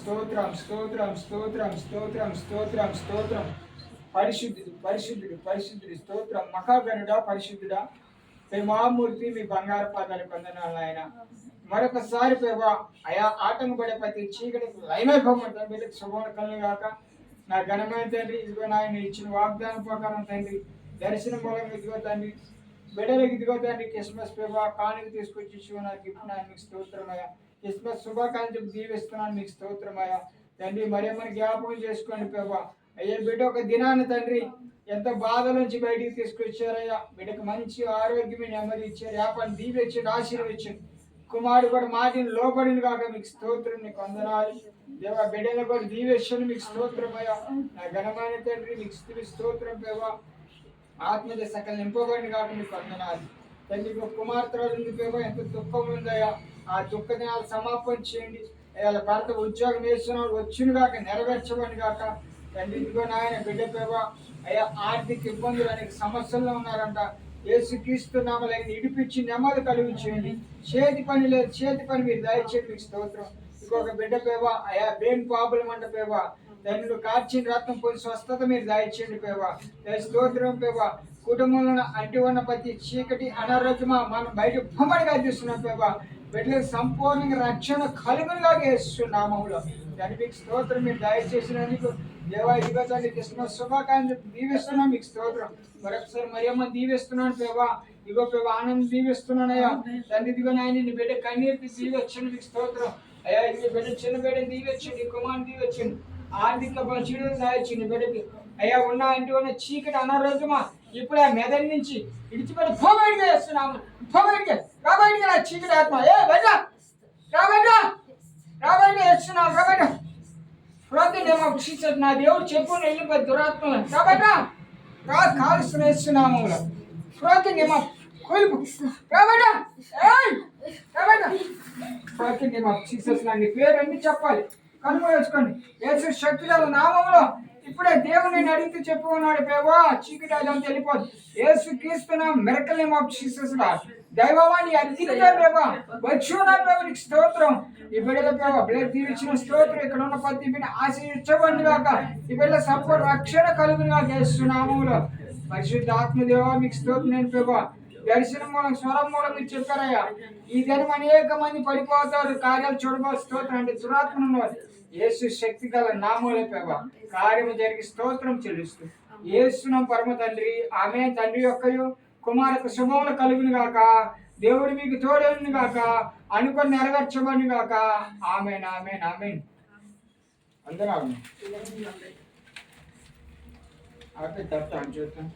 స్తోత్రం స్తోత్రం స్తోత్రం స్తోత్రం స్తోత్రం స్తోత్రం. పరిశుద్ధుడు పరిశుద్ధుడు పరిశుద్ధుడు స్తోత్రం. మహాగణుడా పరిశుద్ధుడా, ప్రేమామూర్తి, మీ బంగారు పాదాలు పొందనాలు ఆయన. మరొకసారి ప్రభా అయా ఆటంకపడే ప్రతి చీకటికి లయమైపోమంటాం. వీళ్ళకి శుభములు కలుగు గాక. నా ఘనమైన తండ్రి, ఇదిగో నాయన ఇచ్చిన వాగ్దానం ప్రకారం తండ్రి, దర్శనం మూలంగా ఇదిగో తండ్రి, బిడ్డలకు ఇదిగో తండ్రి క్రిస్మస్ ప్రభా కానుక తీసుకొచ్చి నాకు ఇప్పుడు మీకు స్తోత్రమయ్యా. క్రిస్మస్ శుభాకాంక్షలు దీవిస్తున్నాను, మీకు స్తోత్రమయ్యా. తండ్రి మరేమని జ్ఞాపకం చేసుకోండి ప్రభా. అయ్యా బిడ్డ ఒక దినాన్ని తండ్రి ఎంత బాధ నుంచి బయటికి తీసుకొచ్చారయ్యా. బిడ్డకు మంచి ఆరోగ్యమే నెమ్మది ఇచ్చారు, వ్యాపారం దీవించండి, ఆశీర్వదించండి. కుమారుడు కూడా మాటిని లోపడిన కాక మీకు స్తోత్రం, నీకు వందనాలు దేవా. బిడ్డలు కూడా దీవేశ్వరుని మీకు స్తోత్రమయ్యా. నా ఘనమైన తండ్రి మీకు స్తోత్రం దేవా. ఆత్మీయ సకల నింపబడిన కాక మీకు వందనాలు తండ్రి. కుమార్తెలు దేవా ఎంత దుఃఖం ఉందయ్యా, ఆ దుఃఖ దినాలు సమాపన చేయండి. వాళ్ళ భర్త ఉద్యోగం వేస్తున్నాడు, వచ్చిన కాక నెరవేర్చబడి కాక తండ్రి. ఇదిగో నాయన బిడ్డ పేవా అయ్యా ఆర్థిక ఇబ్బందులు అనేక సమస్యల్లో ఉన్నారంట. యేసుక్రీస్తు నామమున ఇడిపించి నెమ్మది కలిగించేయండి. చేతి పని లేదు, చేతి పని మీరు దయచేయండి, మీకు స్తోత్రం. ఇంకొక బిడ్డ పేవా అయా బ్రెయిన్ ప్రాబ్లం అంట పేవా తండ్రి కార్చిన రత్నం పొంది స్వస్థత మీరు దయచేయండి పేవా. స్తోత్రం పేవా. కుటుంబంలో అంటి ఉన్న ప్రతి చీకటి అనారోగ్యమా మనం బయట బొమ్మడిగా చూస్తున్నాం పేవా. బిడ్డలకు సంపూర్ణంగా రక్షణ కలుగునుగా చేస్తున్నామములో దాన్ని మీకు స్తోత్రం మీరు దయచేసినందుకు దేవా. ఇదిగో తండ్రి క్రిస్మస్ శుభాకాంక్షలు దీవిస్తున్నాం, మీకు స్తోత్రం. మరొకసారి మరియమ్మ దీవిస్తున్నాను పేవా. ఇగో పేవా ఆనందం దీవిస్తున్నానయ్యా తండ్రి. ఇదిగో నాయన నీ బిడ్డ కన్నీరు దీవచ్చండి, మీకు స్తోత్రం అయ్యా. ఇది బిడ్డ చిన్న బిడ్డ దీవచ్చండి, కుమారుని దీవచ్చండి, ఆర్థిక చీడలు దాయచ్చండి బిడ్డకి అయ్యా. ఉన్న ఇంటి ఉన్న చీకటి అనారోగ్యమా ఇప్పుడు ఆ మెదడు నుంచి ఇడిచిపెట్టి బయటికి వేస్తున్నాము. బయటికి రాబయటికి నా చీకటి ఆత్మ ఏ బయట రాబయట వేస్తున్నావు రాబయట. ప్రతినేమో శిక్షించదు నా దేవుడు చెప్పు వెళ్ళిపోయి దురాత్మలు రాబయట కాలుస్తున్న వేస్తున్నాము. ప్రతినేమో కొలుపు రాబయట ప్రతినేమో శిక్షిస్తున్నా. నీ పేరు అన్ని చెప్పాలి, కనుక వేసుకోండి. యేసు శక్తి గల నామములో ఇప్పుడే దేవుని అడిగితే చెప్పుకున్నాడు పేవా చీకటి అదంతా వెళ్ళిపోదు. యేసు క్రీస్తున్న మిరకల్ నేమ్ ఆఫ్ జీసస్ దైవవాణి అద్భుతంగా పేవా వచ్చి స్తోత్రం. ఈ బిడ్డల పేవా బ్లడ్ తీర్చిన స్తోత్రం. ఇక్కడ ఉన్న ప్రతి బిడ్డ ఆశీర్వదించబడి కాక ఈ బిడ్డ సంపూర్ణ రక్షణ కలుగునిగా చేస్తున్నాములో. పరిశుద్ధ ఆత్మదేవా మీకు స్తోత్రం. నేను పేవా దర్శనం మూలం స్వరం మూలం మీరు చెప్పారయ్యా. ఈ దినం అనేక మంది పడిపోతారు, కార్యాలు చూడబో స్తోత్రం అంటే దురాత్మ ఉన్నవారు. యేసు శక్తి గల నామములో పేవా కార్యము జరిగి స్తోత్రం చెల్లిస్తూ యేసునామ పరమ తండ్రి ఆమె తండ్రి యొక్కయు కుమారుకు శుభములు కలుగును గాక. దేవుడు మీకు తోడేను గాక, అనుకొని నెరవేర్చబడి గాక. ఆమేన్ ఆమేన్ ఆమేన్. అందరూ ఆమెన్. ఆపే తప్ప చూస్తాం.